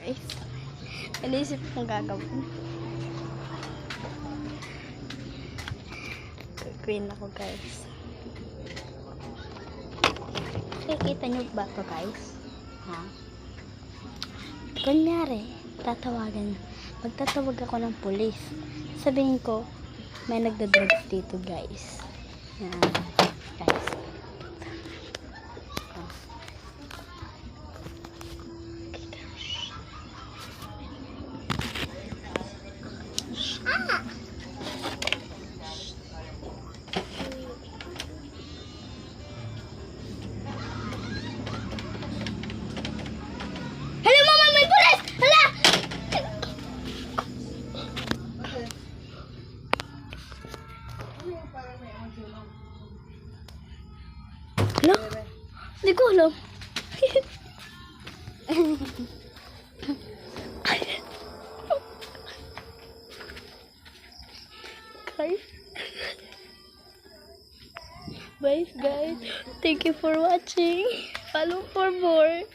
guys. Naisip kong gagawin. Queen ako guys. Kita nyo ba to guys? Ha? Kunyari, magtatawag ako ng pulis. Sabihin ko, may nagdadrugs dito guys. Yan, guys. Hello, mama, may pulis! Hala! Hello? Hindi ko alam. Guys. Bye guys. Thank you for watching. Follow for more.